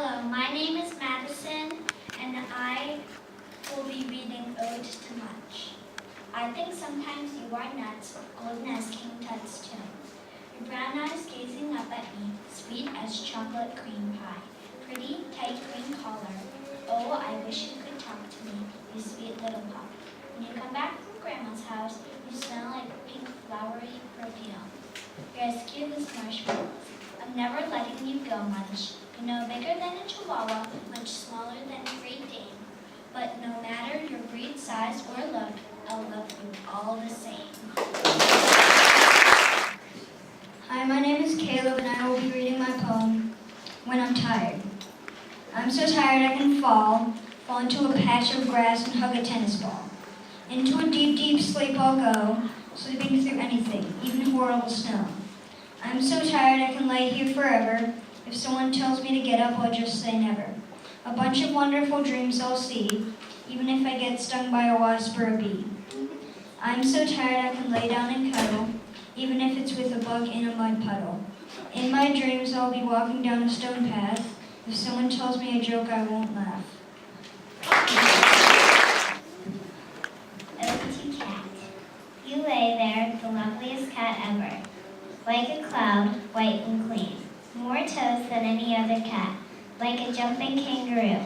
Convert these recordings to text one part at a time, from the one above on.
Hello, my name is Madison, and I will be reading Ode to Much. I think sometimes you are nuts, golden as King Tut's tomb. Your brown eyes gazing up at me, sweet as chocolate cream pie. Pretty, tight green collar. Oh, I wish you could talk to me, you sweet little pup. When you come back from Grandma's house, you smell like pink flowery perfume. You're as cute as marshmallows. I'm never letting you go much. You know, bigger than a Chihuahua, much smaller than a Great Dane. But no matter your breed, size, or look, I'll love you all the same. Hi, my name is Caleb, and I will be reading my poem, When I'm Tired. I'm so tired I can fall into a patch of grass and hug a tennis ball. Into a deep, deep sleep I'll go, sleeping through anything, even horrible snow. I'm so tired I can lay here forever. If someone tells me to get up, I'll just say never. A bunch of wonderful dreams I'll see, even if I get stung by a wasp or a bee. I'm so tired I can lay down and cuddle, even if it's with a bug in a mud puddle. In my dreams I'll be walking down a stone path. If someone tells me a joke, I won't laugh. Ode to Cat. You lay there, the loveliest cat ever, like a cloud, white and clean. More toes than any other cat, like a jumping kangaroo.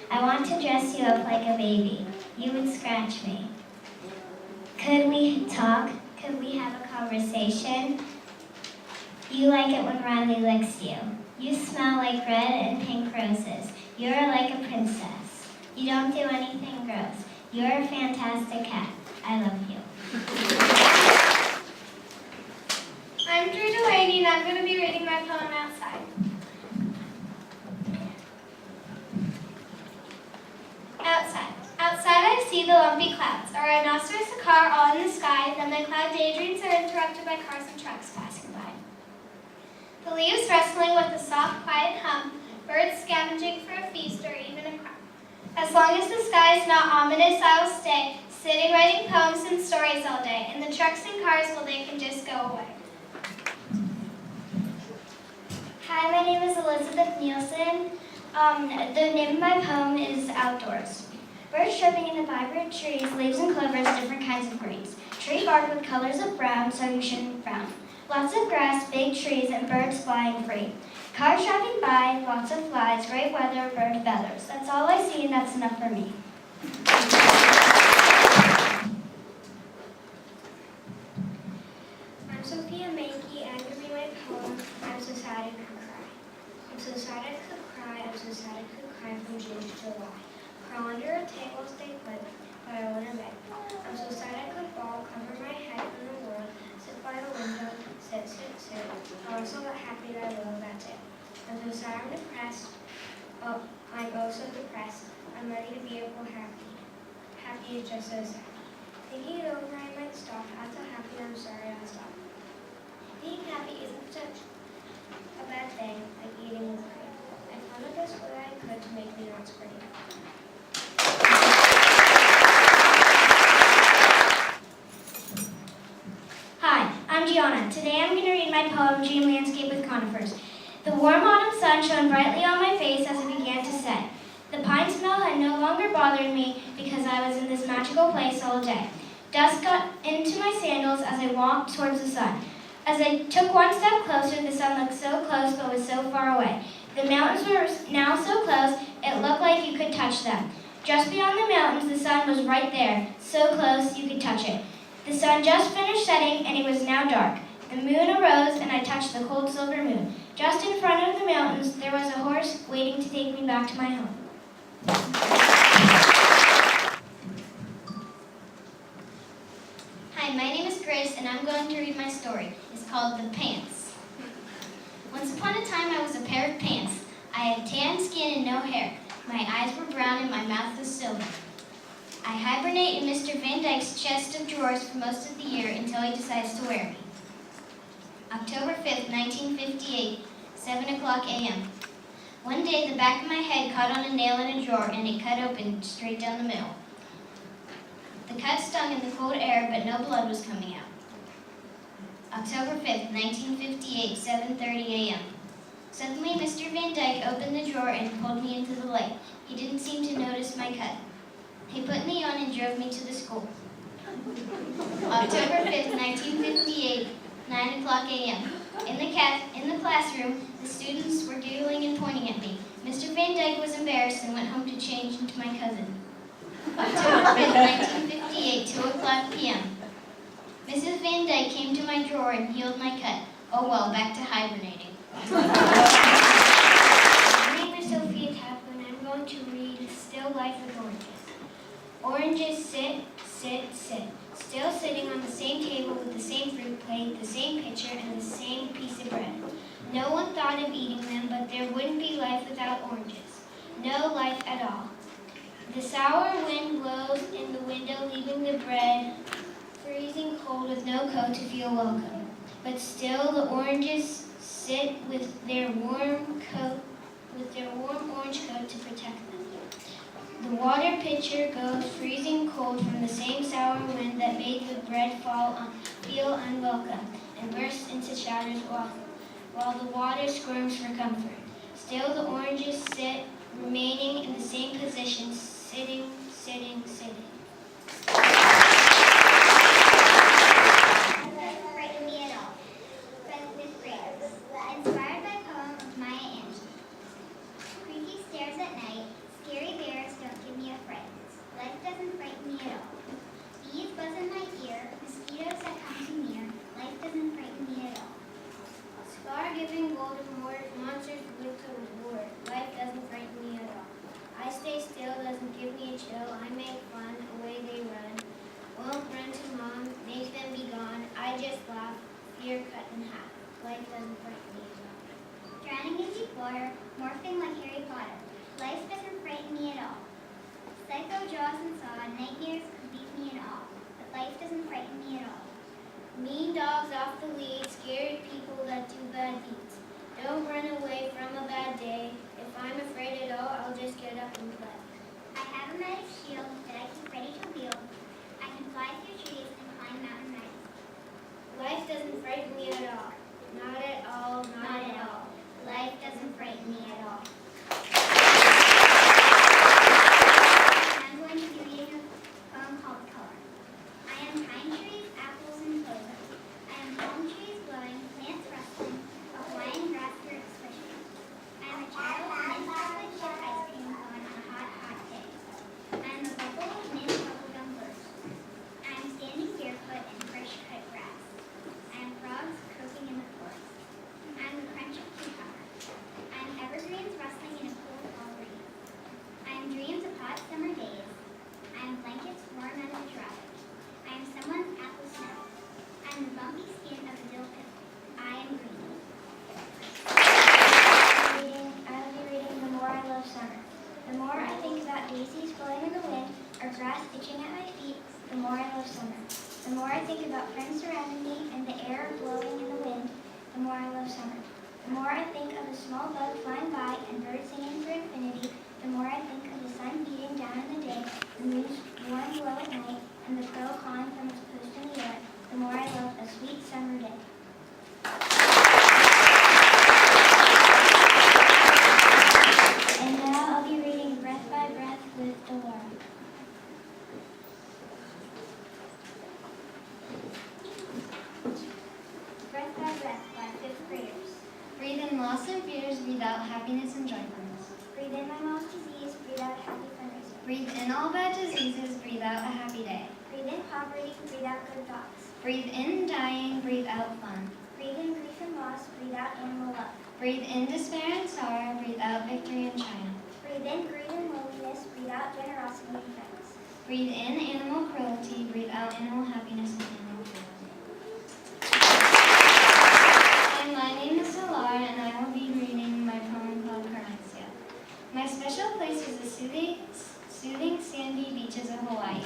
I want to dress you up like a baby. You would scratch me. Could we talk? Could we have a conversation? You like it when Riley licks you. You smell like red and pink roses. You're like a princess. You don't do anything gross. You're a fantastic cat. I love you. I'm Drew Delaney, and I'm going to be reading my poem Outside. Outside. Outside I see the lumpy clouds, a rhinoceros, a car, all in the sky, then my cloud daydreams are interrupted by cars and trucks passing by. The leaves rustling with a soft, quiet hum, birds scavenging for a feast or even a crumb. As long as the sky is not ominous, I will stay, sitting writing poems and stories all day, and the trucks and cars, well, they can just go away. Hi, my name is Elizabeth Nielsen. The name of my poem is Outdoors. Birds chirping in the vibrant trees, leaves and clovers, different kinds of greens. Tree bark with colors of brown, so you shouldn't frown. Lots of grass, big trees, and birds flying free. Cars driving by, lots of flies, great weather, bird feathers. That's all I see, and that's enough for me. I'm Sophia Mankey, and I'm going to read my poem, I'm So Sad I Could Cry. I'm so sad I could cry, I'm so sad I could cry from June to July. Crawl under a table, stay put, but I won't obey. I'm so sad I could fall, cover my head from the world, sit by the window, sit. I was so happy that I will, that's it. I'm so sad I'm depressed, oh, I'm oh so depressed. I'm ready to be able happy. Happy is just so sad. Thinking it over, I might stop. I'm so happy, I'm sorry I stopped. Being happy isn't such a bad thing, like eating with cream. I found the best way I could to make me not scream. Hi, I'm Gianna. Today I'm going to read my poem, Dream Landscape with Conifers. The warm autumn sun shone brightly on my face as it began to set. The pine smell had no longer bothered me because I was in this magical place all day. Dust got into my sandals as I walked towards the sun. As I took one step closer, the sun looked so close but was so far away. The mountains were now so close, it looked like you could touch them. Just beyond the mountains, the sun was right there, so close you could touch it. The sun just finished setting, and it was now dark. The moon arose, and I touched the cold silver moon. Just in front of the mountains, there was a horse waiting to take me back to my home. Hi, my name is Grace, and I'm going to read my story. It's called The Pants. Once upon a time, I was a pair of pants. I had tan skin and no hair. My eyes were brown and my mouth was silver. I hibernate in Mr. Van Dyke's chest of drawers for most of the year until he decides to wear me. October 5th, 1958, 7 o'clock a.m. One day, the back of my head caught on a nail in a drawer, and it cut open straight down the middle. The cut stung in the cold air, but no blood was coming out. October 5th, 1958, 7:30 a.m. Suddenly, Mr. Van Dyke opened the drawer and pulled me into the light. He didn't seem to notice my cut. He put me on and drove me to the school. October 5th, 1958, 9 o'clock a.m. In the classroom, the students were doodling and pointing at me. Mr. Van Dyke was embarrassed and went home to change into my cousin. October 5th, 1958, 2 o'clock p.m. Mrs. Van Dyke came to my drawer and healed my cut. Oh well, back to hibernating. My name is Sophia Taplin, and I'm going to read Still Life with Oranges. Oranges sit, sit, sit, still sitting on the same table with the same fruit plate, the same pitcher, and the same piece of bread. No one thought of eating them, but there wouldn't be life without oranges. No life at all. The sour wind blows in the window, leaving the bread freezing cold with no coat to feel welcome. But still the oranges sit with their warm orange coat to protect them. The water pitcher goes freezing cold from the same sour wind that made the bread feel unwelcome and bursts into shatters while the water squirms for comfort. Still the oranges sit, remaining in the same position, sitting, sitting, sitting. Frighten me at all. Fifth graders. Inspired by a poem of Maya Angelou. Creaky stairs at night, scary bears don't give me a fright. Life doesn't frighten me at all. Bees buzz in my ear, mosquitoes that come too near. Life doesn't frighten me at all. Scar-giving golden wars, monsters glue to the board. Life doesn't frighten me at all. I stay still, doesn't give me a chill. I make fun, away they run. Won't run to mom, make them be gone. I just laugh, fear cut in half. Life doesn't frighten me at all. Drowning in deep water, morphing like Harry Potter. Life doesn't frighten me at all. Psycho Jaws and Saw, nightmares could leave me in awe. But life doesn't frighten me at all. Mean dogs off the lead, scared people that do bad deeds. Don't run away from a bad day. If I'm afraid at all, I'll just get up and play. I have a magic shield that I keep ready to wield. I can fly through trees and climb mountain heights. Life doesn't frighten me at all. Not at all, Not at all. Life doesn't frighten me at all. I'm going to be reading a poem called Color. I am pine trees, apples, and clover. I am palm trees blowing, plants rustling, a Hawaiian grass skirt swishing. I am a child of mint chocolate chip ice cream cone on a hot, hot day. I am a bubble of mint bubblegum burst. I am standing barefoot in fresh cut grass. I am frogs croaking in the forest. I am the crunch of cucumber. I am evergreens rustling in a cool fall breeze. I am dreams of hot summer days. I am blankets warm out of the tropics. I am someone's apple snow. I am the bumpy skin of a dill pickle. I am green. I'll be reading The More I Love Summer. The more I think about daisies blowing in the wind or grass itching at my feet, the more I love summer. The more I think about friends surrounding me and the air blowing in the wind, the more I love summer. The more I think of a small bug flying by and birds singing for infinity, the more I think of the sun beating down in the day, the moon's warm glow at night, and the crow calling from its post in the air, the more I love a sweet summer day. And now I'll be reading Breath by Breath with Delora. Breath by breath by fifth graders. Breathe in loss and fears, breathe out happiness and joyfulness. Breathe in my mom's disease, breathe out happy fundraising. Breathe in all bad diseases, breathe out a happy day. Breathe in poverty, breathe out good thoughts. Breathe in dying, breathe out fun. Breathe in grief and loss, breathe out animal love. Breathe in despair and sorrow, breathe out victory and triumph. Breathe in greed and loneliness, breathe out generosity and kindness. Breathe in animal cruelty, breathe out animal happiness and animal cruelty. Hi, my name is Solar, and I will be reading my poem called Carmencia. My special place is the soothing sandy beaches of Hawaii.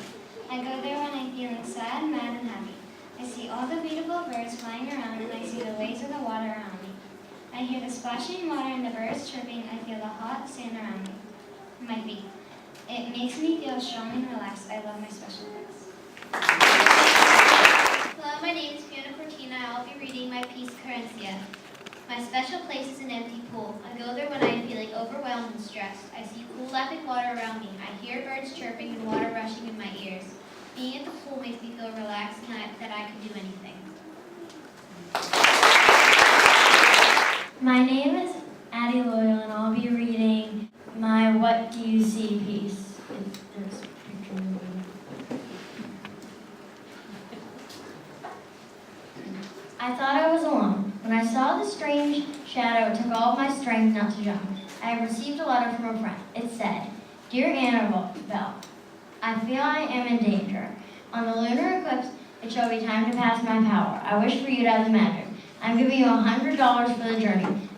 I go there when I'm feeling sad, mad, and happy. I see all the beautiful birds flying around, and I see the waves of the water around me. I hear the splashing water and the birds chirping. I feel the hot sand around me, my feet. It makes me feel strong and relaxed. I love my special place. Hello, my name is Fiona Cortina. I'll be reading my piece, Carencia. My special place is an empty pool. stressed. I see cool lapping water around me. I hear birds chirping and water rushing in my ears. Being at the pool makes me feel relaxed and that I can do anything. My name is Addie Loyal, and I'll be reading my What Do You See piece. There's a picture of me. I thought I was alone. When I saw the strange shadow, it took all of my strength not to jump. I have received a letter from a friend. It said, "Dear Annabelle, I feel I am in danger. On the lunar eclipse, it shall be time to pass my power. I wish for you to have the magic. I'm giving you $100 for the journey.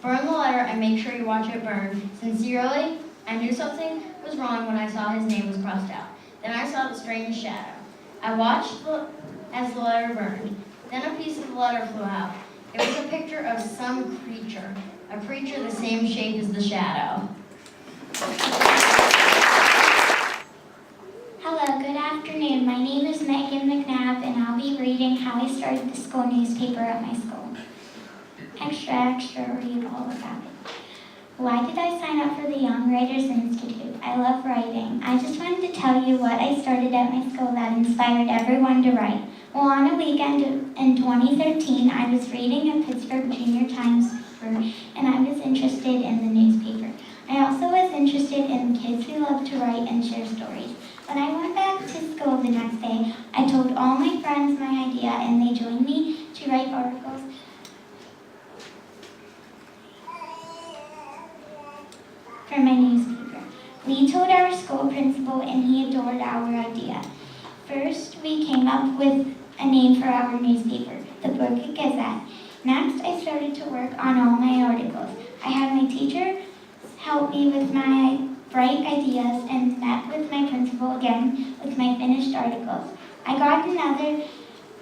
Burn the letter and make sure you watch it burn. Sincerely, I knew something was wrong when I saw his name was crossed out. Then I saw the strange shadow. I watched as the letter burned. Then a piece of the letter flew out. It was a picture of some creature, a creature the same shape as the shadow." Hello, good afternoon. My name is Megan McNabb, and I'll be reading how I started the school newspaper at my school. Extra, read all about it. Why did I sign up for the Young Writers Institute? I love writing. I just wanted to tell you what I started at my school that inspired everyone to write. Well, on a weekend in 2013, I was reading a Pittsburgh Junior Times paper, and I was interested in the newspaper. I also was interested in kids who love to write and share stories. When I went back to school the next day, I told all my friends my idea, and they joined me to write articles for my newspaper. We told our school principal, and he adored our idea. First, we came up with a name for our newspaper, the Brookwood Gazette. Next, I started to work on all my articles. I had my teacher help me with my bright ideas and met with my principal again with my finished articles. I got another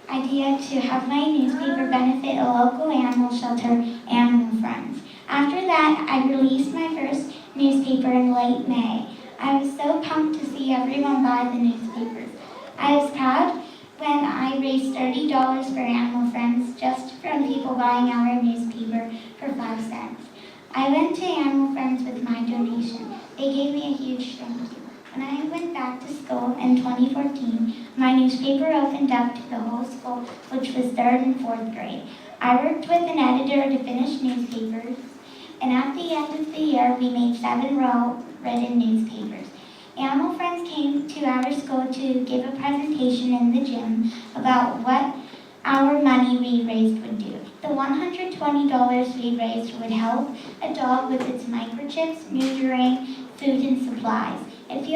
idea to have my newspaper benefit a local animal shelter, Animal Friends. After that, I released my first newspaper in late May. I was so pumped to see everyone buy the newspapers. I was proud when I raised $30 for Animal Friends just from people buying our newspaper for 5 cents. I went to Animal Friends with my donation. They gave me a huge thank you. When I went back to school in 2014, my newspaper opened up to the whole school, which was 3rd and 4th grade. I worked with an editor to finish newspapers, and at the end of the year, we made 7 well-written newspapers. Animal Friends came to our school to give a presentation in the gym about what our money we raised would do. The $120 we raised would help a dog with its microchips, neutering, food, and supplies. It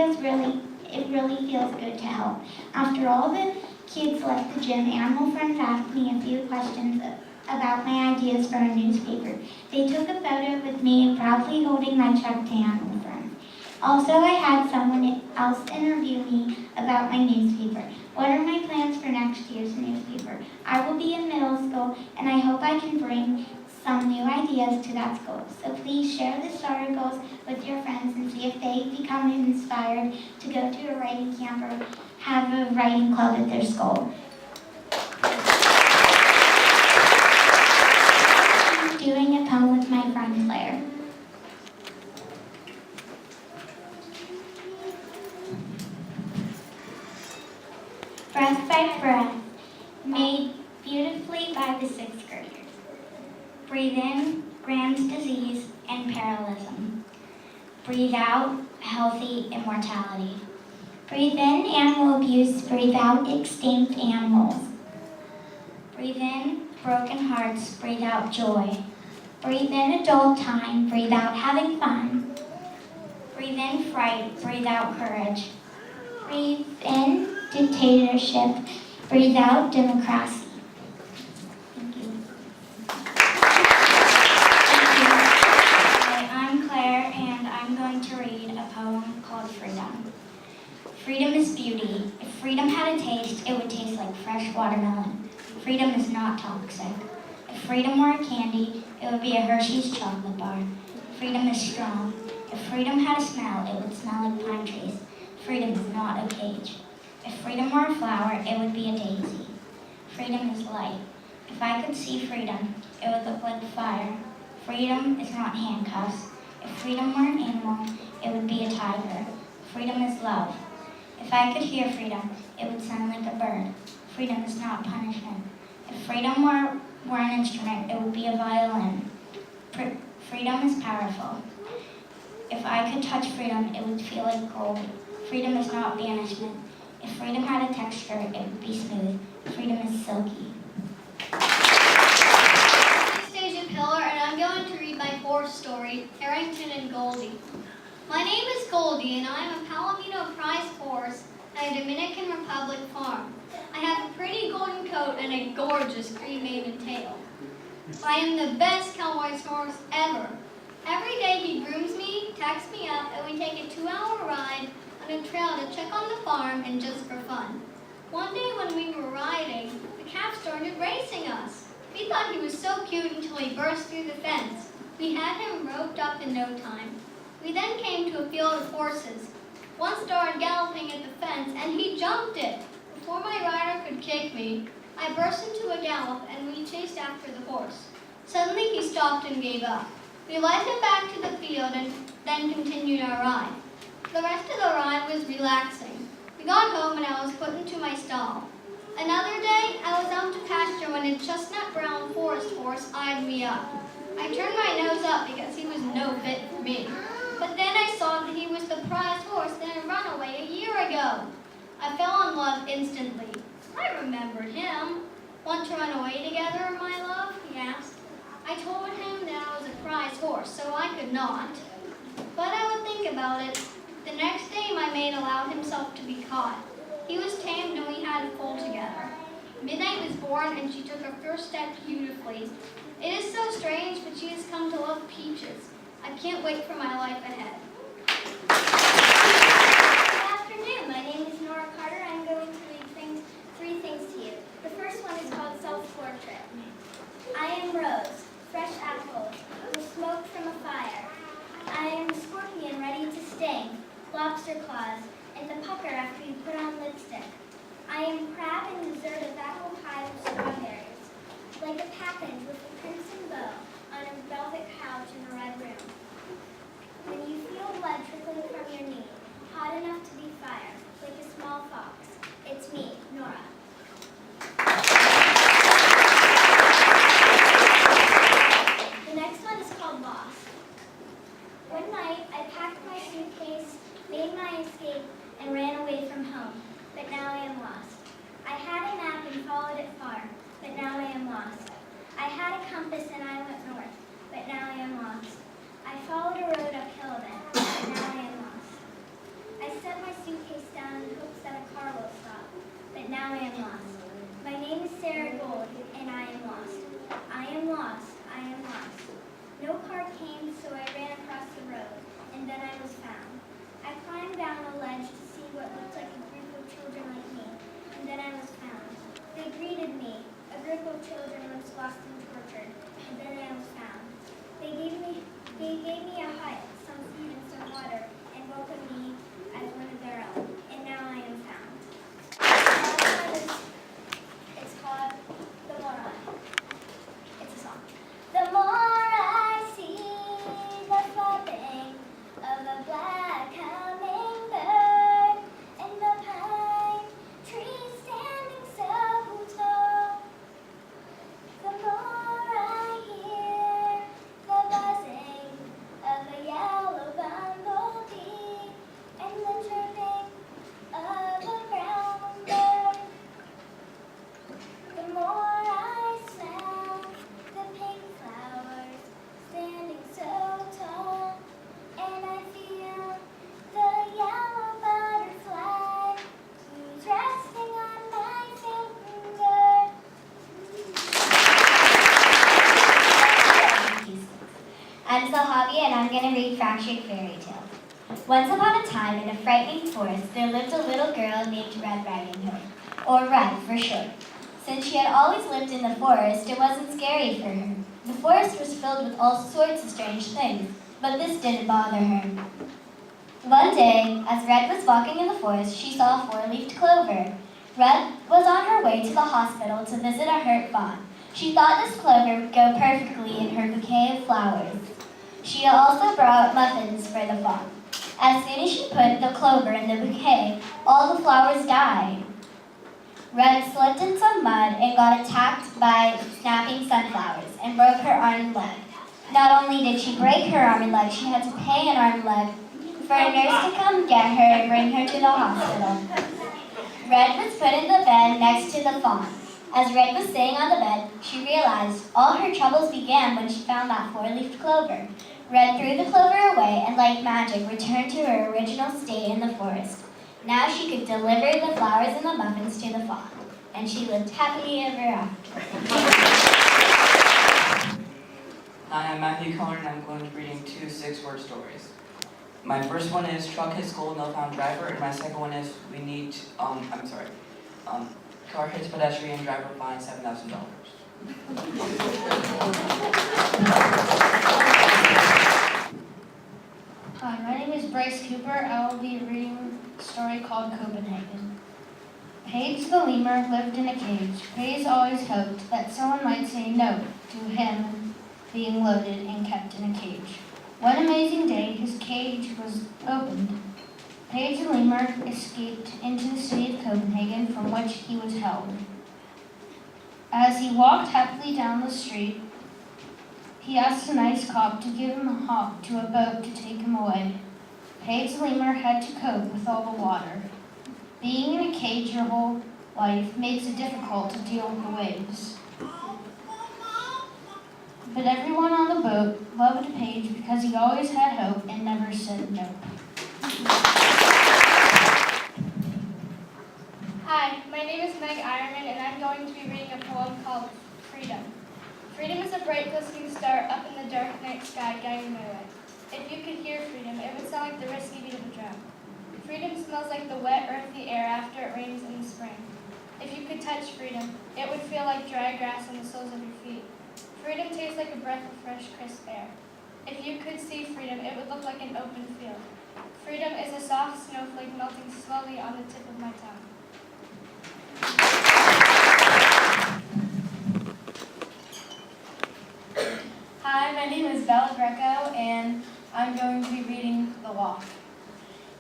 really feels good to help. After all the kids left the gym, Animal Friends asked me a few questions about my ideas for a newspaper. They took a photo with me proudly holding my check to Animal Friends. Also, I had someone else interview me about my newspaper. What are my plans for next year's newspaper? I will be in middle school, and I hope I can bring some new ideas to that school. So please share this articles with your friends and see if they become inspired to go to a writing camp or have a writing club at their school. I'm doing a poem with my friend Claire. Breath by breath, made beautifully by the 6th graders. Breathe in, Graham's disease and parallelism. Breathe out, healthy immortality. Breathe in, animal abuse. Breathe out, extinct animals. Breathe in, broken hearts. Breathe out, joy. Breathe in, adult time. Breathe out, having fun. Breathe in, fright. Breathe out, courage. Breathe in, dictatorship. Breathe out, democracy. Thank you. Hi, I'm Claire, and I'm going to read a poem called Freedom. Freedom is beauty. If freedom had a taste, it would taste like fresh watermelon. Freedom is not toxic. If freedom were a candy, it would be a Hershey's chocolate bar. Freedom is strong. If freedom had a smell, it would smell like pine trees. Freedom is not a cage. If freedom were a flower, it would be a daisy. Freedom is light. If I could see freedom, it would look like fire. Freedom is not handcuffs. If freedom were an animal, it would be a tiger. Freedom is love. If I could hear freedom, it would sound like a bird. Freedom is not punishment. If freedom were an instrument, it would be a violin. Freedom is powerful. If I could touch freedom, it would feel like gold. Freedom is not banishment. If freedom had a texture, it would be smooth. Freedom is silky. Anastasia Pillar, and I'm going to read my horse story, Harrington and Goldie. My name is Goldie, and I am a Palomino prize horse at a Dominican Republic farm. I have a pretty golden coat and a gorgeous cream mane and tail. I am the best cowboy's horse ever. Every day he grooms me, tacks me up, and we take a 2-hour ride on a trail to check on the farm and just for fun. One day when we were riding, the calf started racing us. We thought he was so cute until he burst through the fence. We had him roped up in no time. We then came to a field of horses. One started galloping at the fence, and he jumped it. Before my rider could kick me, I burst into a gallop, and we chased after the horse. Suddenly he stopped and gave up. We led him back to the field and then continued our ride. The rest of the ride was relaxing. We got home and I was put into my stall. Another day, I was out to pasture when a chestnut brown forest horse eyed me up. I turned my nose up because he was no fit for me. But then I saw that he was the prize horse that had run away a year ago. I fell in love instantly. I remembered him. Want to run away together, my love? He asked. I told him that I was a prize horse, so I could not. But I would think about it. The next day, my mate allowed himself to be caught. He was tamed and we had a foal together. Midnight was born and she took her first step beautifully. It is so strange, but she has come to love Peaches. I can't wait for my life ahead. Good afternoon. My name is Nora Carter. I'm going to read three things to you. The first one is called Self-Portrait. I am Rose, fresh apples, the smoke from a fire. I am a scorpion ready to sting, lobster claws, and the pucker after you put on lipstick. I am crab in dessert of apple pie with strawberries, like a package with a crimson bow on a velvet couch in a red room. When you feel blood trickling from your knee, hot enough to be fire, like a small fox, it's me, Nora. The next one is called Lost. One night, I packed my suitcase, made my escape, and ran away from home, but now I am lost. I had a map and followed it far, but now I am lost. I had a compass and I went north, but now I am lost. I followed a road uphill then, but now I am lost. I set my suitcase down in hopes that a car will stop, but now I am lost. My name is Sarah Gold, and I am lost. I am lost. I am lost. No car came, so I ran across the road, and then I was found. I climbed down a ledge to see what looked like a group of children like me, and then I was found. They greeted me, a group of children once lost and tortured, and then I was found. They gave me a hut, some food and some water, and welcomed me as one of their own, and now I am found. It's called The Moron. It's a song. The more I see the flapping of a black hummingbird and the pine tree standing so tall, the more I hear the buzzing of a yellow bumblebee and the chirping of a brown bird. The more I smell the pink flowers standing so tall, and I feel the yellow butterfly who's resting on my finger. I'm Sahabi and I'm going to read Fractured Fairy Tale. Once upon a time in a frightening forest there lived a little girl named Red Riding Hood, or Red for short. Since she had always lived in the forest, it wasn't scary for her. The forest was filled with all sorts of strange things, but this didn't bother her. One day, as Red was walking in the forest, she saw a four-leafed clover. Red was on her way to the hospital to visit a hurt fawn. She thought this clover would go perfectly in her bouquet of flowers. She also brought muffins for the fawn. As soon as she put the clover in the bouquet, all the flowers died. Red slipped in some mud and got attacked by snapping sunflowers and broke her arm and leg. Not only did she break her arm and leg, she had to pay an arm and leg for a nurse to come get her and bring her to the hospital. Red was put in the bed next to the fawn. As Red was sitting on the bed, she realized all her troubles began when she found that four-leafed clover. Red threw the clover away and, like magic, returned to her original state in the forest. Now she could deliver the flowers and the muffins to the fawn, and she lived happily ever after. Hi, I'm Matthew Cohen, and I'm going to be reading two 6-word stories. My first one is Truck Hits School, No Found Driver, and my second one is Car Hits Pedestrian, Driver Fined $7,000. Hi, my name is Bryce Cooper. I will be reading a story called Copenhagen. Paige the lemur lived in a cage. Paige always hoped that someone might say no to him being loaded and kept in a cage. One amazing day, his cage was opened. Paige the lemur escaped into the city of Copenhagen from which he was held. As he walked happily down the street, he asked a nice cop to give him a hop to a boat to take him away. Paige the lemur had to cope with all the water. Being in a cage your whole life makes it difficult to deal with the waves. But everyone on the boat loved Paige because he always had hope and never said no. Hi, my name is Meg Ironman, and I'm going to be reading a poem called Freedom. Freedom is a bright glistening star up in the dark night sky guiding my way. If you could hear freedom, it would sound like the risky beat of a drum. Freedom smells like the wet, earthy air after it rains in the spring. If you could touch freedom, it would feel like dry grass on the soles of your feet. Freedom tastes like a breath of fresh, crisp air. If you could see freedom, it would look like an open field. Freedom is a soft snowflake melting slowly on the tip of my tongue. Hi, my name is Bella Greco, and I'm going to be reading The Walk.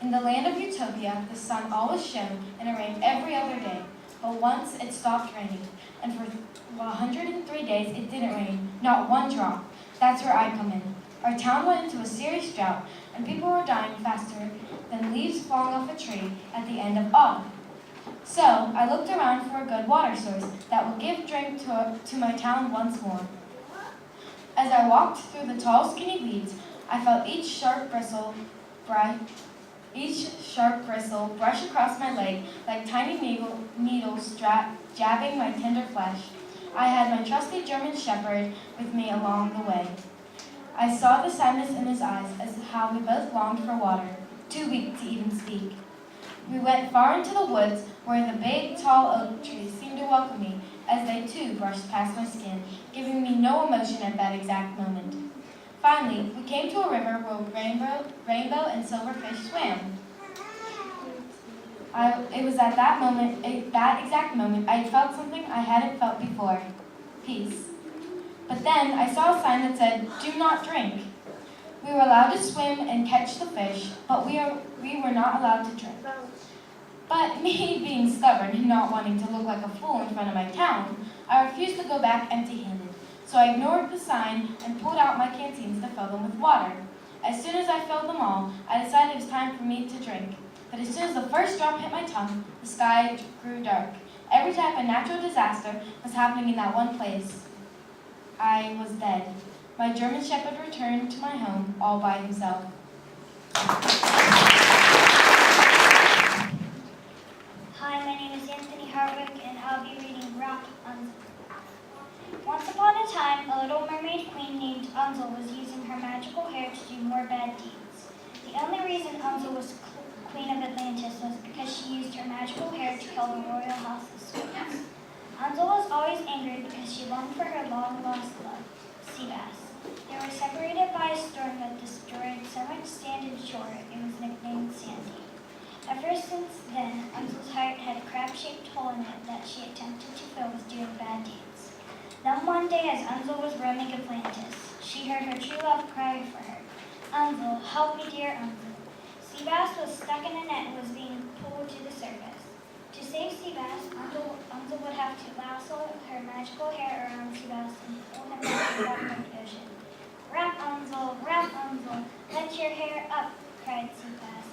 In the land of Utopia, the sun always shone, and it rained every other day. But once it stopped raining, and for 103 days it didn't rain, not one drop. That's where I come in. Our town went into a serious drought, and people were dying faster than leaves falling off a tree at the end of autumn. So I looked around for a good water source that would give drink to my town once more. As I walked through the tall, skinny weeds, I felt each sharp bristle brush across my leg like tiny needles jabbing my tender flesh. I had my trusty German shepherd with me along the way. I saw the sadness in his eyes as how we both longed for water, too weak to even speak. We went far into the woods where the big, tall oak trees seemed to welcome me as they too brushed past my skin, giving me no emotion at that exact moment. Finally, we came to a river where rainbow and silverfish swam. It was at that exact moment, I felt something I hadn't felt before: peace. But then I saw a sign that said, "Do not drink." We were allowed to swim and catch the fish, but we were not allowed to drink. But me being stubborn and not wanting to look like a fool in front of my town, I refused to go back empty-handed. So I ignored the sign and pulled out my canteens to fill them with water. As soon as I filled them all, I decided it was time for me to drink. But as soon as the first drop hit my tongue, the sky grew dark. Every type of natural disaster was happening in that one place. I was dead. My German shepherd returned to my home all by himself. Hi, my name is Anthony Harwick, and I'll be reading Rock Unzel. Once upon a time, a little mermaid queen named Unzel was using her magical hair to do more bad deeds. The only reason Unzel was queen of Atlantis was because she used her magical hair to kill the royal house of Sweden. Unzel was always angry because she longed for her long-lost love, sea bass. They were separated by a storm that destroyed so much sand and shore, it was nicknamed Sandy. Ever since then, Unzel's heart had a crab-shaped hole in it that she attempted to fill with doing bad deeds. Then one day, as Unzel was roaming Atlantis, she heard her true love cry for her. help me, dear Uncle. Seabass was stuck in a net and was being pulled to the surface. To save Seabass, Uncle would have to lasso her magical hair around Seabass and pull him back to the bottom of the ocean. Wrap, Uncle, let your hair up, cried Seabass.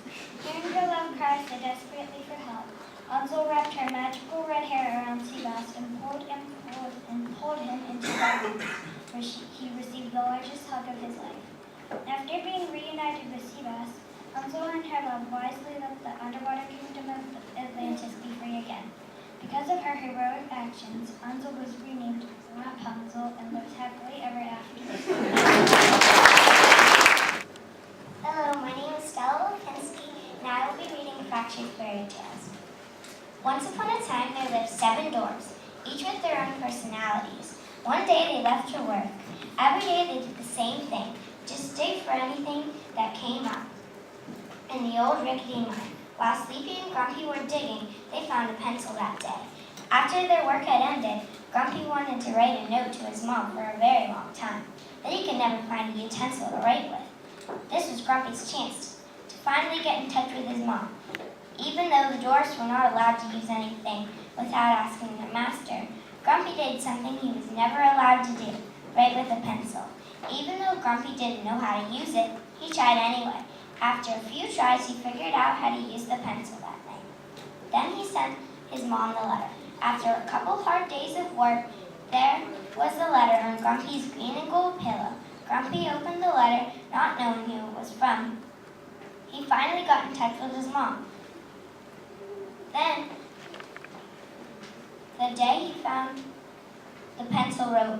Hearing her love cry so desperately for help, Uncle wrapped her magical red hair around Seabass and pulled him into the water, where he received the largest hug of his life. After being reunited with Seabass, Uncle and her love wisely let the underwater kingdom of Atlantis be free again. Because of her heroic actions, Uncle was renamed Rapunzel and lived happily ever after. Hello, my name is Stella Lipinski, and I will be reading Fractured Fairy Tales. Once upon a time, there lived 7 dwarfs, each with their own personalities. One day, they left for work. Every day, they did the same thing, just stay for anything that came up. In the old rickety mine, while Sleepy and Grumpy were digging, they found a pencil that day. After their work had ended, Grumpy wanted to write a note to his mom for a very long time, but he could never find a utensil to write with. This was Grumpy's chance to finally get in touch with his mom. Even though the dwarfs were not allowed to use anything without asking their master, Grumpy did something he was never allowed to do, write with a pencil. Even though Grumpy didn't know how to use it, he tried anyway. After a few tries, he figured out how to use the pencil that night. Then he sent his mom the letter. After a couple hard days of work, there was the letter on Grumpy's green and gold pillow. Grumpy opened the letter, not knowing who it was from. He finally got in touch with his mom. Then, the day he found the pencil wrote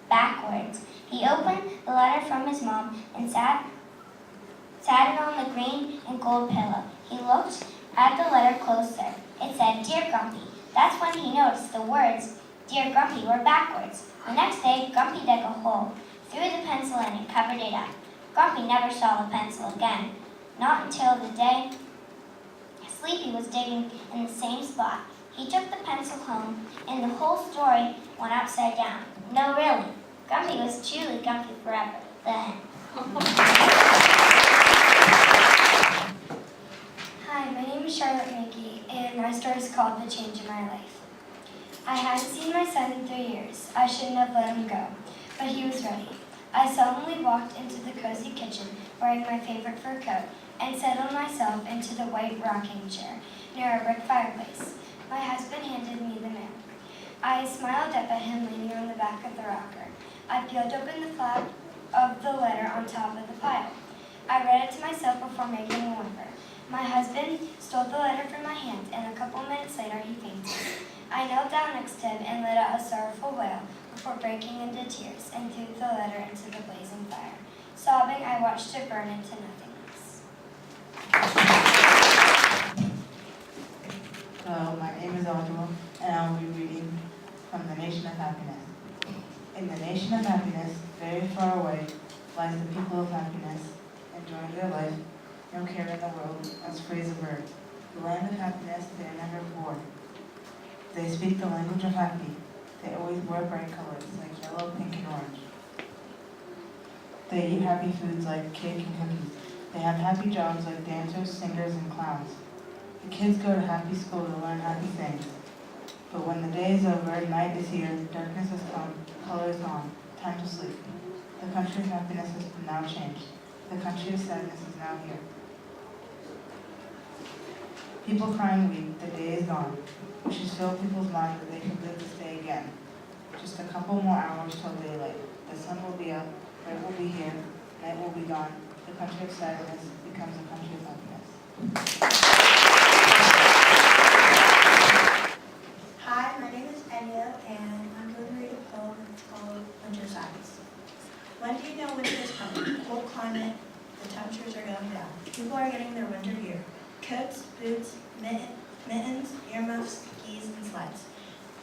backwards. He opened the letter from his mom and sat it on the green and gold pillow. He looked at the letter closer. It said, Dear Grumpy. That's when he noticed the words, Dear Grumpy, were backwards. The next day, Grumpy dug a hole, threw the pencil in, and covered it up. Grumpy never saw the pencil again, not until the day Sleepy was digging in the same spot. He took the pencil home, and the whole story went upside down. No, really. Grumpy was truly Grumpy forever. The end. Hi, my name is Charlotte Mankey, and my story is called The Change in My Life. I hadn't seen my son in 3 years. I shouldn't have let him go, but he was ready. I solemnly walked into the cozy kitchen wearing my favorite fur coat and settled myself into the white rocking chair near a brick fireplace. My husband handed me the mail. I smiled up at him leaning on the back of the rocker. I peeled open the flap of the letter on top of the pile. I read it to myself before making a whimper. My husband stole the letter from my hand, and a couple minutes later he fainted. I knelt down next to him and let out a sorrowful wail before breaking into tears and threw the letter into the blazing fire. Sobbing, I watched it burn into nothingness. Hello, my name is Audra, and I will be reading from The Nation of Happiness. In the nation of happiness, very far away, lies the people of happiness, enjoying their life, no care in the world, as praise of earth. The land of happiness, they are never poor. They speak the language of happy. They always wear bright colors, like yellow, pink, and orange. They eat happy foods like cake and cookies. They have happy jobs like dancers, singers, and clowns. The kids go to happy school to learn happy things. But when the day is over, night is here, darkness has come, color is gone, time to sleep. The country of happiness has now changed. The country of sadness is now here. People cry and weep, the day is gone. We should fill people's minds that they can live this day again. Just a couple more hours till daylight. The sun will be up, light will be here, night will be gone. The country of sadness becomes a country of happiness. Hi, my name is Enya, and I'm going to read a poem called Winter Silence. When do you know winter is coming? Cold climate, the temperatures are going down. People are getting their winter gear. Coats, boots, mittens, earmuffs, skis, and sleds.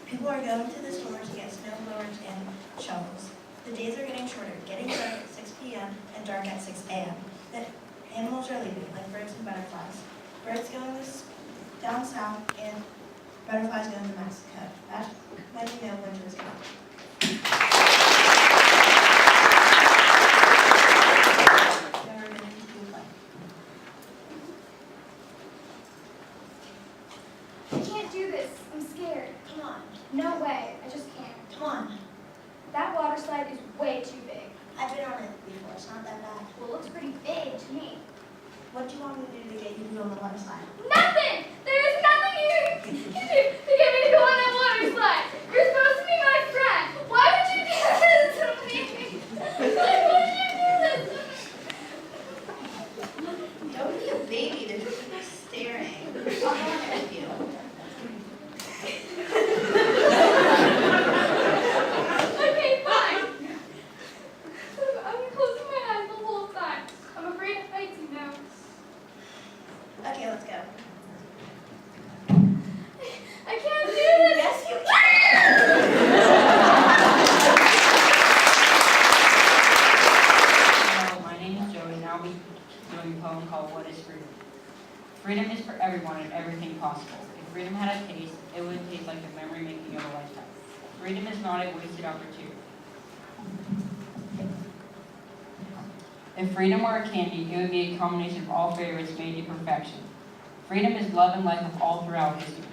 People are going to the stores to get snow blowers and shovels. The days are getting shorter, getting dark at 6 p.m. and dark at 6 a.m. The animals are leaving, like birds and butterflies. Birds going down south, and butterflies going to Mexico. That's when you know winter is coming. Now we're going to do life. looks pretty big to me. What do you want me to do to get you to go on the water slide? Nothing! There is nothing you can do to get me to go on that water slide. You're supposed to be my friend. Why would you do this to me? Why would you do this to me? Don't be a baby. There's people staring. I'll help you. Okay, fine. I'm closing my eyes the whole time. I'm afraid of heights, you know. Okay, let's go. I can't do this. Yes, you can. Hello, my name is Joey, and I'll be doing a poem called What is Freedom? Freedom is for everyone and everything possible. If freedom had a taste, it would taste like the memory making of a lifetime. Freedom is not a wasted opportunity. If freedom were a candy, it would be a combination of all favorites made to perfection. Freedom is love and life of all throughout history.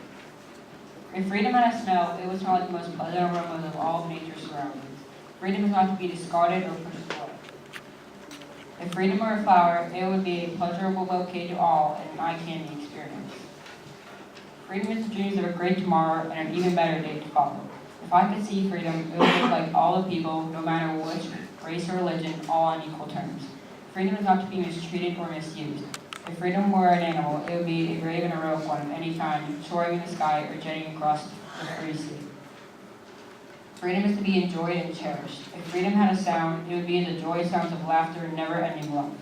If freedom had a smell, it would smell like the most pleasant aromas of all of nature's surroundings. Freedom is not to be discarded or pushed away. If freedom were a flower, it would be a pleasurable bouquet to all and an eye-candy experience. Freedom is the dreams of a great tomorrow and an even better day to follow. If I could see freedom, it would look like all the people, no matter which race or religion, all on equal terms. Freedom is not to be mistreated or misused. If freedom were an animal, it would be a brave and heroic one of any kind, soaring in the sky or jetting across the free sea. Freedom is to be enjoyed and cherished. If freedom had a sound, it would be the joyous sounds of laughter and never-ending love.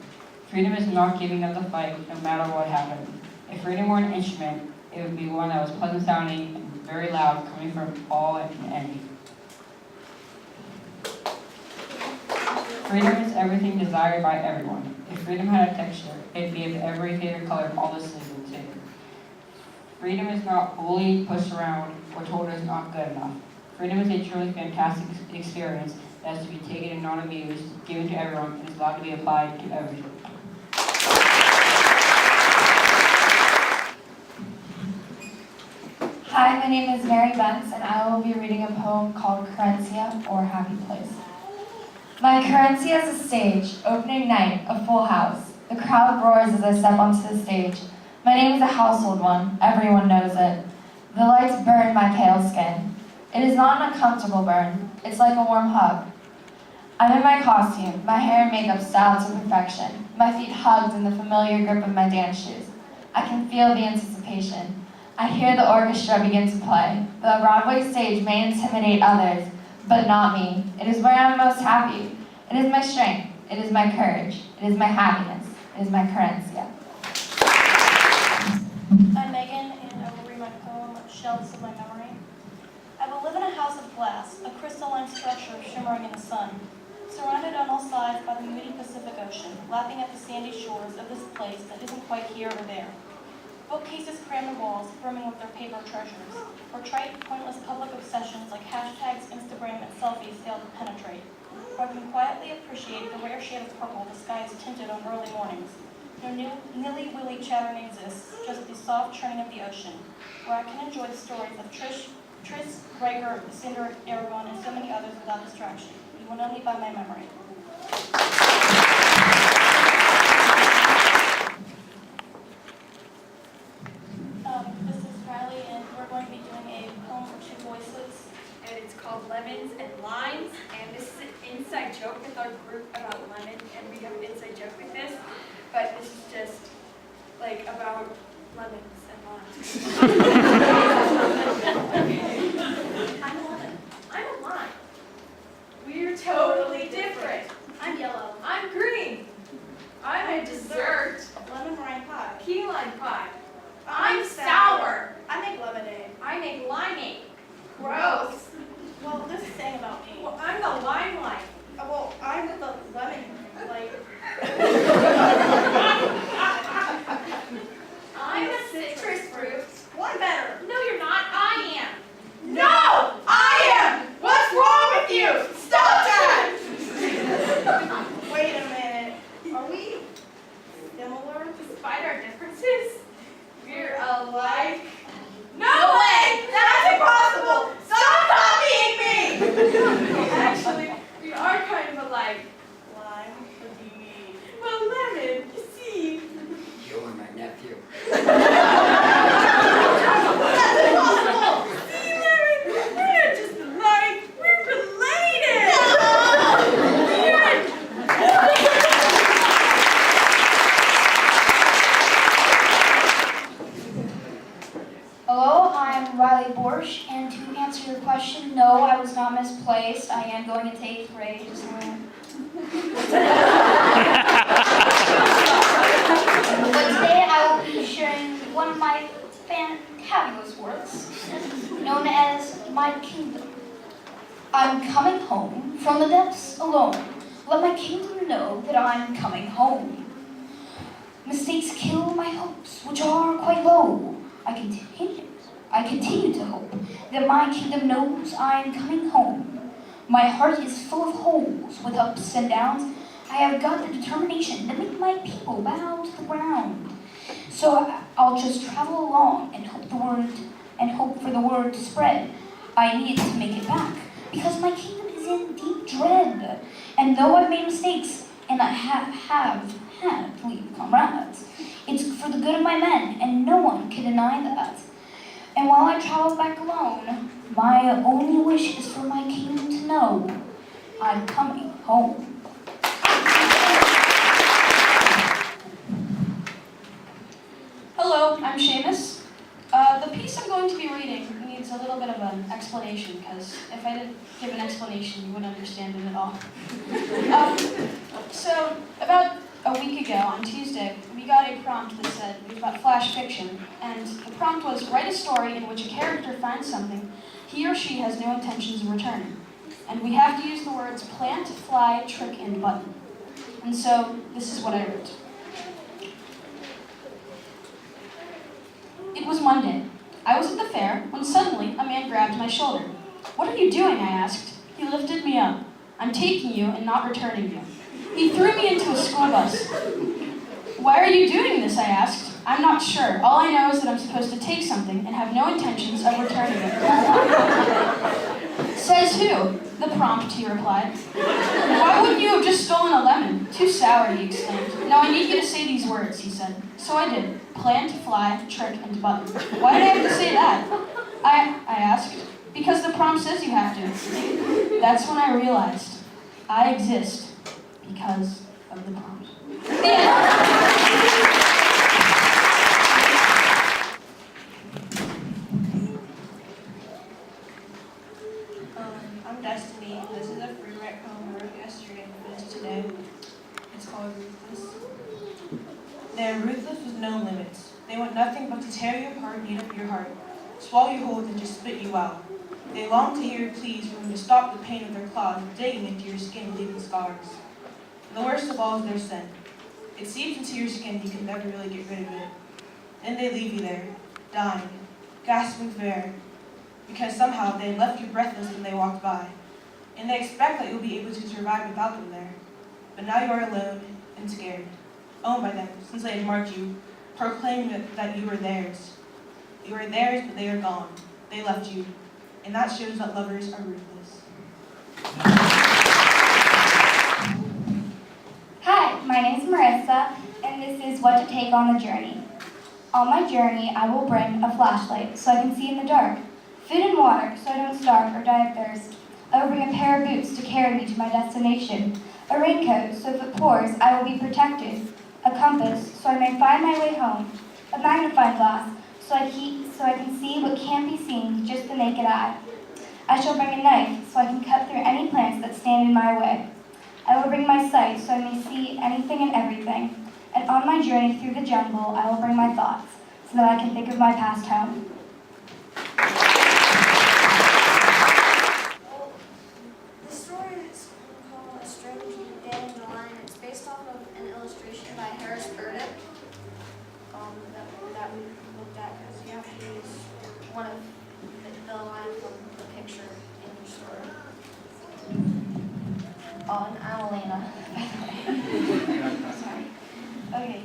Freedom is not giving up the fight, no matter what happened. If freedom were an instrument, it would be one that was pleasant sounding and very loud, coming from all and any. Freedom is everything desired by everyone. If freedom had a texture, it'd be of every favorite color of all the citizens here. Freedom is not bullied, pushed around, or told it's not good enough. Freedom is a truly fantastic experience that is to be taken and not abused, given to everyone, and is allowed to be applied to everything. Hi, my name is Mary Bentz, and I will be reading a poem called Carencia, or Happy Place. My Carencia is a stage, opening night, a full house. The crowd roars as I step onto the stage. My name is a household one, everyone knows it. The lights burn my pale skin. It is not an uncomfortable burn, it's like a warm hug. I'm in my costume, my hair and makeup styled to perfection, my feet hugged in the familiar grip of my dance shoes. I can feel the anticipation. I hear the orchestra begin to play. The Broadway stage may intimidate others, but not me. It is where I'm most happy. It is my strength. It is my courage. It is my happiness. It is my Carencia. I'm Megan, and I will read my poem, Shells of My Memory. I will live in a house of glass, a crystalline structure shimmering in the sun, surrounded on all sides by the moody Pacific Ocean, lapping at the sandy shores of this place that isn't quite here or there. Bookcases cram the walls, brimming with their paper treasures, or trite, pointless public obsessions like hashtags, Instagram, and selfies fail to penetrate. Where I can quietly appreciate the rare shade of purple the sky is tinted on early mornings. No nilly-willy chattering exists, just the soft churning of the ocean, where I can enjoy the stories of Tris, Riker, Cinder, Aragon, and so many others without distraction. You will know me by my memory. This is Riley, and we're going to be doing a poem for two voices. And it's called Lemons and Limes, and this is an inside joke with our group about lemons, and we have an inside joke with this, but this is just like about lemons and limes. I'm a lemon. I'm a lime. We're totally different. I'm yellow. I'm green. I'm a dessert. Lemon meringue pie. Key lime pie. I'm sour. I make lemonade. I make limeade. Gross. Well, this is saying about me. Well, I'm the limelight. Well, I'm with the lemon, like... I'm a citrus fruit. One better. No, you're not. I am. No, I am. What's wrong with you? Stop that. Wait a minute. Are we similar? Despite our differences, we're alike. No way! That's impossible! Stop copying me! Actually, we are kind of alike. Lime, what do you mean? Well, No, I was not misplaced. I am going to take grade. But today I will be sharing one of my fantabulous words, known as my kingdom. I'm coming home from the depths alone. Let my kingdom know that I'm coming home. Mistakes kill my hopes, which are quite low. I continue to hope that my kingdom knows I'm coming home. My heart is full of holes with ups and downs. I have got the determination to make my people bow to the ground. So I'll just travel along and hope for the word to spread. I need to make it back because my kingdom is in deep dread. And though I've made mistakes and I have had to leave comrades, it's for the good of my men, and no one can deny that. And while I travel back alone, my only wish is for my kingdom to know I'm coming home. Hello, I'm Seamus. The piece I'm going to be reading needs a little bit of an explanation, because if I didn't give an explanation, you wouldn't understand it at all. So, about a week ago, on Tuesday, we got a prompt that said it was about flash fiction, and the prompt was, write a story in which a character finds something he or she has no intentions of returning. And we have to use the words plant, fly, trick, and button. And so, this is what I wrote. It was Monday. I was at the fair when suddenly a man grabbed my shoulder. What are you doing? I asked. He lifted me up. I'm taking you and not returning you. He threw me into a school bus. Why are you doing this? I asked. I'm not sure. All I know is that I'm supposed to take something and have no intentions of returning it. Says who? The prompt, he replied. Why wouldn't you have just stolen a lemon? Too sour, he exclaimed. No, I need you to say these words, he said. So I did. Plant, fly, trick, and button. Why did I have to say that? I asked. Because the prompt says you have to. That's when I realized I exist because of the prompt. I'm Destiny. This is a free write poem I wrote yesterday and finished today. It's called Ruthless. They are ruthless with no limits. They want nothing but to tear you apart and eat up your heart, swallow your whole and just spit you out. They long to hear your pleas for them to stop the pain of their claws digging into your skin, leaving scars. And the worst of all is their scent. It seeps into your skin, you can never really get rid of it. Then they leave you there, dying, gasping for air, because somehow they had left you breathless when they walked by. And they expect that you'll be able to survive without them there. But now you are alone and scared, owned by them, since they had marked you, proclaiming that you were theirs. You are theirs, but they are gone. They left you. And that shows that lovers are ruthless. Hi, my name is Marissa, and this is What to Take on the Journey. On my journey, I will bring a flashlight so I can see in the dark, food and water so I don't starve or die of thirst. I will bring a pair of boots to carry me to my destination, a raincoat so if it pours, I will be protected, a compass so I may find my way home, a magnifying glass so I can see what can't be seen with just the naked eye. I shall bring a knife so I can cut through any plants that stand in my way. I will bring my sight so I may see anything and everything. And on my journey through the jungle, I will bring my thoughts so that I can think of my past home. The story is called A Strange Day in the Line. It's based off of an illustration by Harris Burdick that we looked at, because you have to use one of the line from the picture in your story. Oh, and I'm Elena, by the way. Sorry. Okay.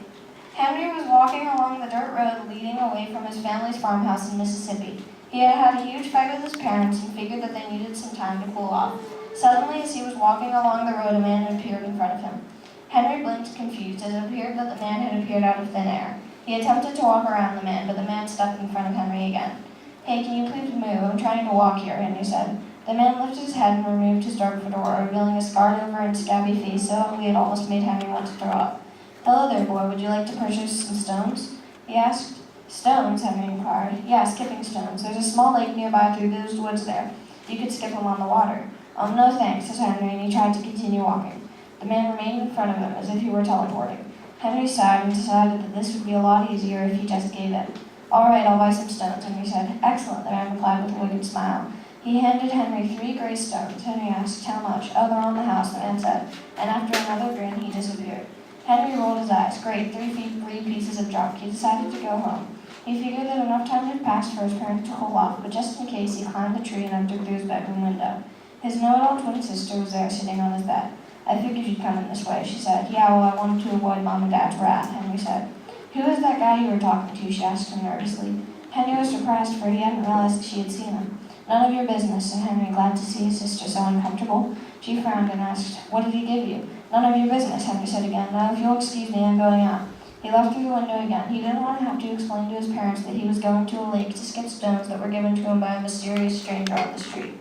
Henry was walking along the dirt road leading away from his family's farmhouse in Mississippi. He had had a huge fight with his parents and figured that they needed some time to cool off. Suddenly, as he was walking along the road, a man appeared in front of him. Henry blinked, confused, as it appeared that the man had appeared out of thin air. He attempted to walk around the man, but the man stuck in front of Henry again. Hey, can you please move? I'm trying to walk here, Henry said. The man lifted his head and removed his dark fedora, revealing a scarred over and scabby face so ugly it almost made Henry want to throw up. Hello there, boy. Would you like to purchase some stones? He asked. Stones? Henry inquired. Yeah, skipping stones. There's a small lake nearby through those woods there. You could skip him on the water. No thanks, says Henry, and he tried to continue walking. The man remained in front of him as if he were teleporting. Henry sighed and decided that this would be a lot easier if he just gave in. All right, I'll buy some stones, Henry said. Excellent, the man replied with a wicked smile. He handed Henry 3 gray stones. Henry asked, how much? Oh, they're on the house, the man said, and after another grin, he disappeared. Henry rolled his eyes. Great, 3 pieces of junk. He decided to go home. He figured that enough time had passed for his parents to cool off, but just in case, he climbed the tree and entered through his bedroom window. His know-it-all twin sister was there sitting on his bed. I figured you'd come in this way, she said. Yeah, well, I wanted to avoid Mom and Dad's wrath, Henry said. Who is that guy you were talking to? She asked him nervously. Henry was surprised, for he hadn't realized that she had seen him. None of your business, said Henry, glad to see his sister so uncomfortable. She frowned and asked, what did he give you? None of your business, Henry said again. Now, if you'll excuse me, I'm going out. He left through the window again. He didn't want to have to explain to his parents that he was going to a lake to skip stones that were given to him by a mysterious stranger on the street.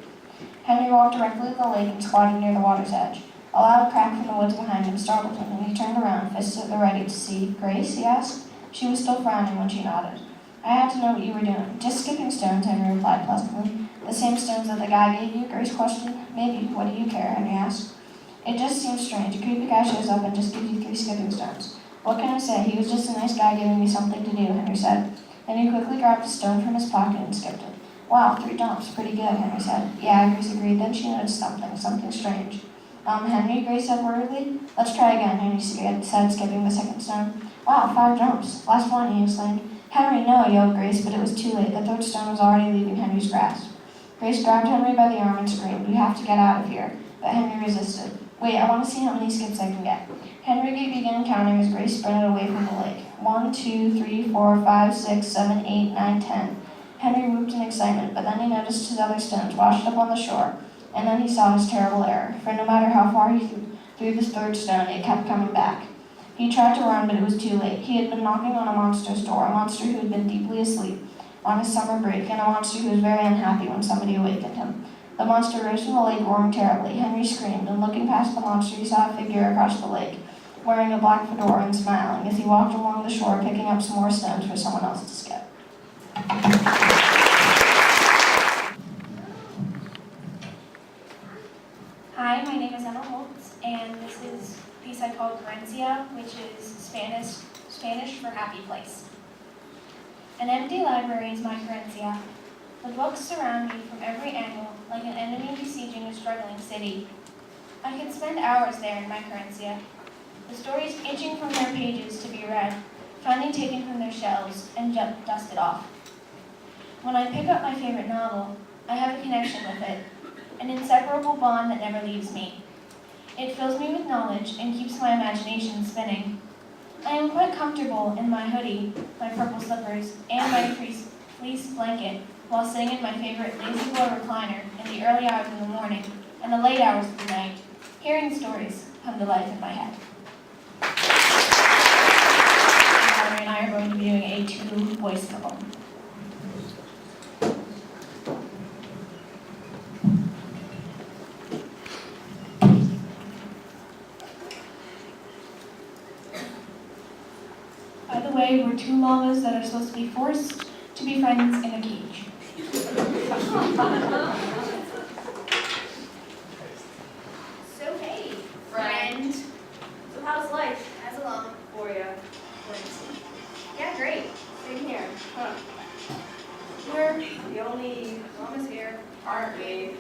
Henry walked directly to the lake and squatted near the water's edge. A loud crack from the woods behind him startled him, and he turned around, fists at the ready, to see. Grace, he asked. She was still frowning when she nodded. I had to know what you were doing. Just skipping stones, Henry replied pleasantly. The same stones that the guy gave you? Grace questioned. Maybe. What do you care? Henry asked. It just seems strange. A creepy guy shows up and just gives you 3 skipping stones. What can I say? He was just a nice guy giving me something to do, Henry said. Then he quickly grabbed a stone from his pocket and skipped it. Wow, 3 jumps. Pretty good, Henry said. Yeah, Grace agreed. Then she noticed something strange. Henry, Grace said worriedly. Let's try again, Henry said, skipping the second stone. Wow, 5 jumps. Last one, he exclaimed. Henry, no, yelled Grace, but it was too late. The 3rd stone was already leaving Henry's grasp. Grace grabbed Henry by the arm and screamed, you have to get out of here. But Henry resisted. Wait, I want to see how many skips I can get. Henry began counting as Grace sprinted away from the lake. 1, 2, 3, 4, 5, 6, 7, 8, 9, 10. Henry whooped in excitement, but then he noticed his other stones washed up on the shore, and then he saw his terrible error, for no matter how far he threw this 3rd stone, it kept coming back. He tried to run, but it was too late. He had been knocking on a monster's door, a monster who had been deeply asleep on his summer break, and a monster who was very unhappy when somebody awakened him. The monster rose from the lake, roaring terribly. Henry screamed, and looking past the monster, he saw a figure across the lake, wearing a black fedora and smiling, as he walked along the shore, picking up some more stones for someone else to skip. Hi, my name is Emma Holtz, and this is a piece I call Querencia, which is Spanish for happy place. An empty library is my Querencia. The books surround me from every angle, like an enemy besieging a struggling city. I could spend hours there in my Querencia, the stories itching from their pages to be read, finally taken from their shelves and dusted off. When I pick up my favorite novel, I have a connection with it, an inseparable bond that never leaves me. It fills me with knowledge and keeps my imagination spinning. I am quite comfortable in my hoodie, my purple slippers, and my fleece blanket while sitting in my favorite lazy boy recliner in the early hours of the morning and the late hours of the night, hearing stories come to life in my head. Valerie and I are going to be doing a 2-voice poem. By the way, we're 2 llamas that are supposed to be forced to be friends in a cage. So hey, friend. So how's life as a llama for you? Yeah, great. Same here. Huh. We're the only llamas here, aren't we?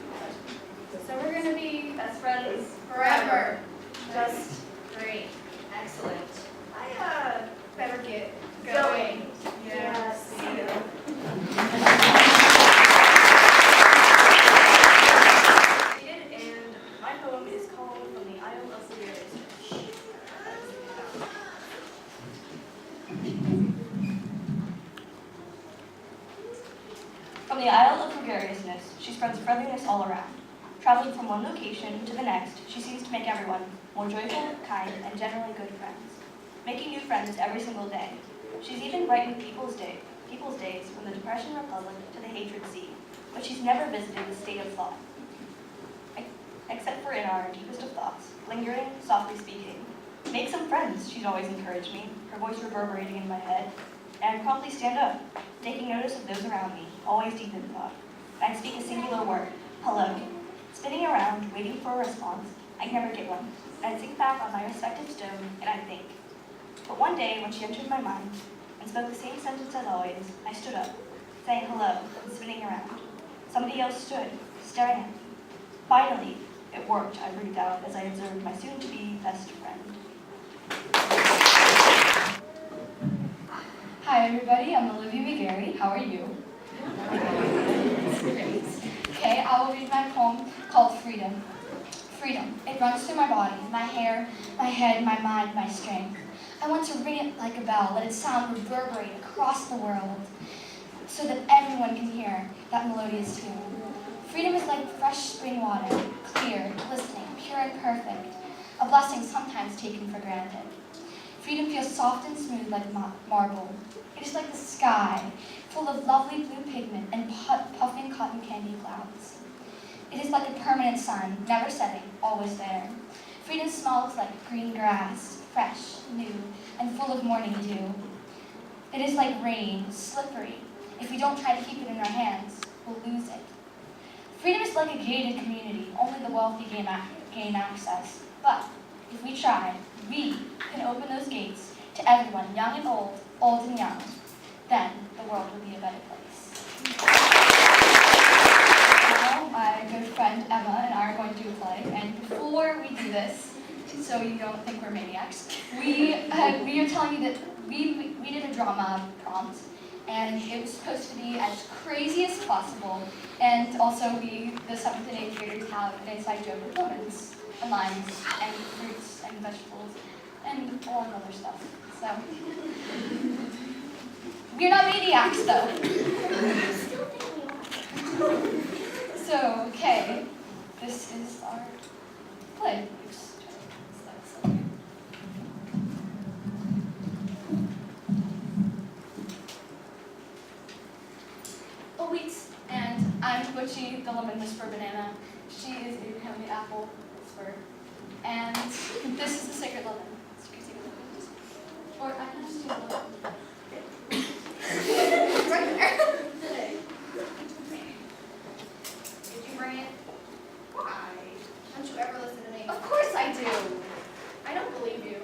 So we're gonna be best friends forever. Just great. Excellent. I better get going. Yeah, see ya. And my poem is called From the Isle of Vulgarishness. From the Isle of Vulgariousness, she spreads friendliness all around. Traveling from one location to the next, she seems to make everyone more joyful, kind, and generally good friends. Making new friends every single day. She's even brightened people's days from the Depression Republic to the Hatred Sea, but she's never visited the state of thought. Except for in our deepest of thoughts, lingering, softly speaking. Make some friends, she's always encouraged me, her voice reverberating in my head. And I'd promptly stand up, taking notice of those around me, always deep in thought. I'd speak a singular word, Hello. Spinning around, waiting for a response, I never get one. I'd think back on my respective stone, and I'd think. But one day, when she entered my mind, and spoke the same sentence as always, I stood up, saying hello, and spinning around. Somebody else stood, staring at me. Finally, it worked, I breathed out as I observed my soon-to-be best friend. Hi everybody, I'm Olivia McGarry. How are you? Okay, I will read my poem called Freedom. Freedom. It runs through my body, my hair, my head, my mind, my strength. I want to ring it like a bell, let its sound reverberate across the world so that everyone can hear that melodious tune. Freedom is like fresh spring water, clear, glistening, pure and perfect, a blessing sometimes taken for granted. Freedom feels soft and smooth like marble. It is like the sky, full of lovely blue pigment and puffing cotton candy clouds. It is like a permanent sun, never setting, always there. Freedom smells like green grass, fresh, new, and full of morning dew. It is like rain, slippery. If we don't try to keep it in our hands, we'll lose it. Freedom is like a gated community. Only the wealthy gain access. But if we try, we can open those gates to everyone, young and old, old and young. Then the world will be a better place. Now, my good friend Emma and I are going to do a play. And before we do this, so you don't think we're maniacs, we are telling you that we did a drama prompt. And it was supposed to be as crazy as possible. And also the 7th and 8th graders have an inside joke with lemons and limes and fruits and vegetables and a lot of other stuff. So, we're not maniacs though. So, okay, this is our play. Oh wait, and I'm Butchie, the lemon whisperer banana. She is Abraham the apple whisperer. And this is the sacred lemon. Or I can just do a lemon. It's right there. Did you bring it? Why? Don't you ever listen to me? Of course I do. I don't believe you.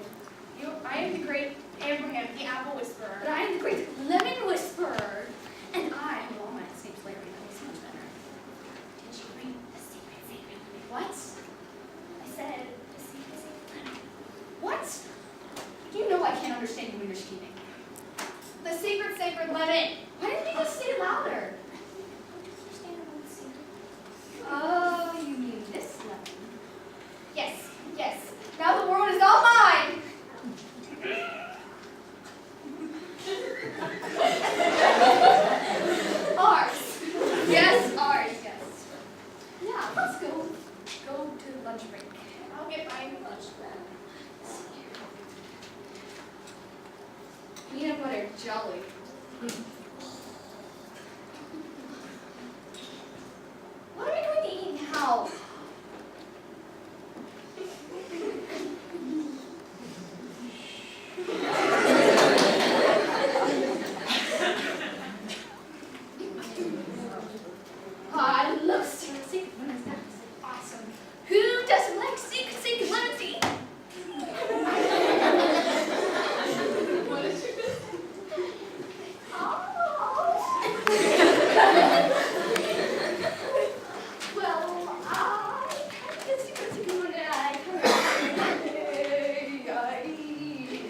I am the great Abraham the apple whisperer. But I am the great lemon whisperer. And I am all my name's Larry. That makes so much better. Did you bring the secret lemon? What? I said the secret lemon. What? You know I can't understand you when you're scheming. The secret sacred lemon. Why didn't you just say it louder? Oh, you mean this lemon? Yes, yes. Now the world is all mine. Ours. Yes, ours, yes. Yeah, let's go to the lunch break. I'll get my lunch then. Peanut butter jelly. What are we going to eat now? I love secret lemon. That's awesome. Who doesn't like secret lemon tea? What is your well, I guess you could take one and I eat it.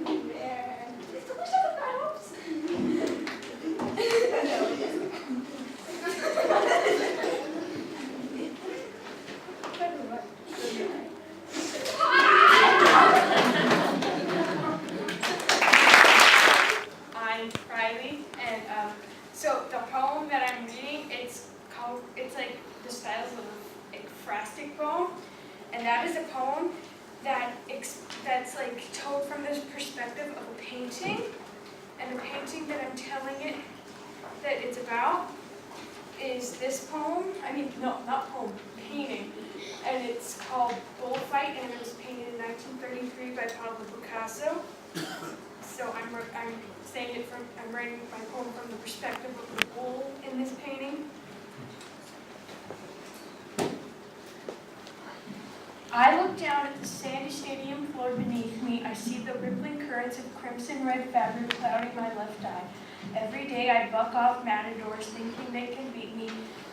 And it's delicious, I hope so. No, it isn't. I'm Riley, and so the poem that I'm reading, it's like the styles of a ekphrastic poem, and that is a poem that's like told from this perspective of a painting, and the painting that I'm telling it that it's about is this poem. I mean, no, not poem, painting, and it's called Bullfight, and it was painted in 1933 by Pablo Picasso. So I'm writing my poem from the perspective of the bull in this painting. I look down at the sandy stadium floor beneath me. I see the rippling currents of crimson-red fabric clouding my left eye. Every day I buck off matadors thinking they can beat me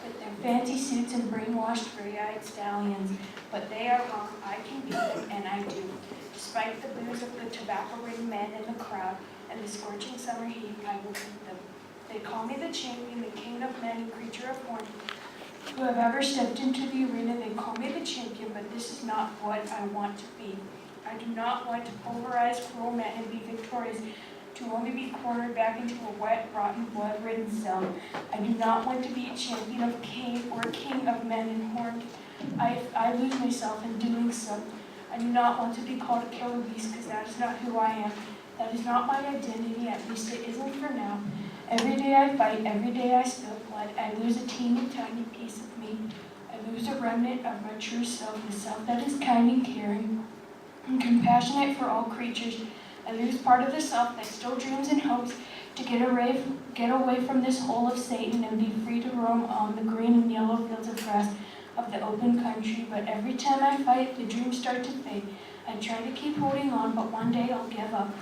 with their fancy suits and brainwashed gray-eyed stallions. But they are wrong. I can beat them, and I do. Despite the boos of the tobacco-ridden men in the crowd and the scorching summer heat, I will beat them. They call me the champion, the king of men and creature of horn. Who have ever stepped into the arena, they call me the champion, but this is not what I want to be. I do not want to pulverize cruel men and be victorious, to only be cornered back into a wet, rotten, blood-ridden cell. I do not want to be a champion of king or a king of men and horned. I lose myself in doing so. I do not want to be called a killer beast, because that is not who I am. That is not my identity, at least it isn't for now. Every day I fight, every day I spill blood, I lose a teeny tiny piece of me. I lose a remnant of my true self, the self that is kind and caring and compassionate for all creatures. I lose part of the self that still dreams and hopes to get away from this hole of Satan and be free to roam on the green and yellow fields of grass of the open country. But every time I fight, the dreams start to fade. I try to keep holding on, but one day I'll give up.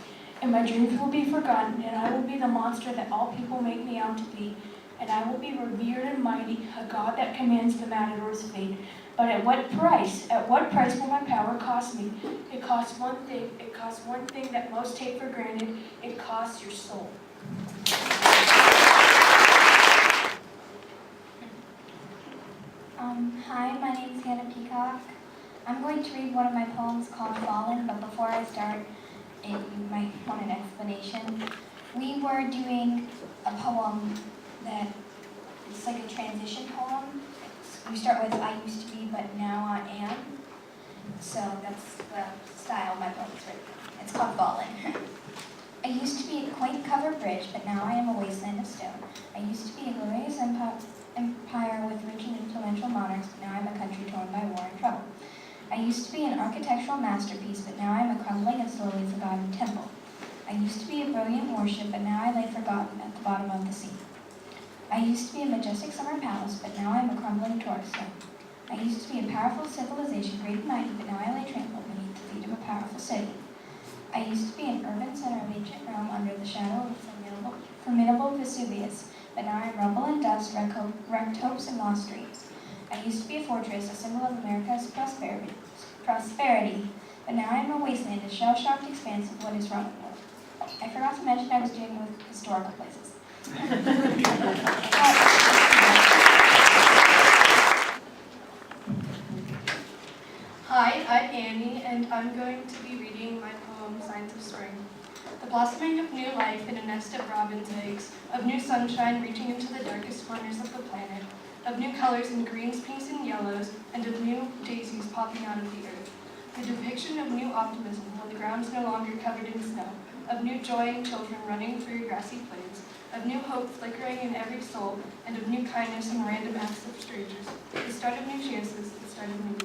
And my dreams will be forgotten, and I will be the monster that all people make me out to be. And I will be revered and mighty, a god that commands the matador's fate. But at what price? At what price will my power cost me? It costs one thing. It costs one thing that most take for granted. It costs your soul. Hi, my name is Hannah Peacock. I'm going to read one of my poems called Fallen, but before I start, you might want an explanation. We were doing a poem that it's like a transition poem. We start with I used to be, but now I am. So that's the style my poem's written. It's called Fallen. I used to be a quaint covered bridge, but now I am a wasteland of stone. I used to be a glorious empire with rich and influential monarchs, but now I am a country torn by war and trouble. I used to be an architectural masterpiece, but now I am a crumbling and slowly forgotten temple. I used to be a brilliant warship, but now I lay forgotten at the bottom of the sea. I used to be a majestic summer palace, but now I am a crumbling tourist stone. I used to be a powerful civilization, great and mighty, but now I lay trampled beneath the feet of a powerful city. I used to be an urban center of ancient Rome under the shadow of formidable Vesuvius, but now I am rubble and dust, wrecked hopes and lost dreams. I used to be a fortress, a symbol of America's prosperity, but now I am a wasteland, a shell-shocked expanse of what is wrong in the world. I forgot to mention I was doing with historical places. Hi, I'm Annie, and I'm going to be reading my poem, Signs of Spring. The blossoming of new life in a nest of robin's eggs, of new sunshine reaching into the darkest corners of the planet, of new colors in greens, pinks, and yellows, and of new daisies popping out of the earth. The depiction of new optimism when the ground is no longer covered in snow, of new joy in children running through grassy plains, of new hope flickering in every soul, and of new kindness in random acts of strangers. The start of new chances, the start of new.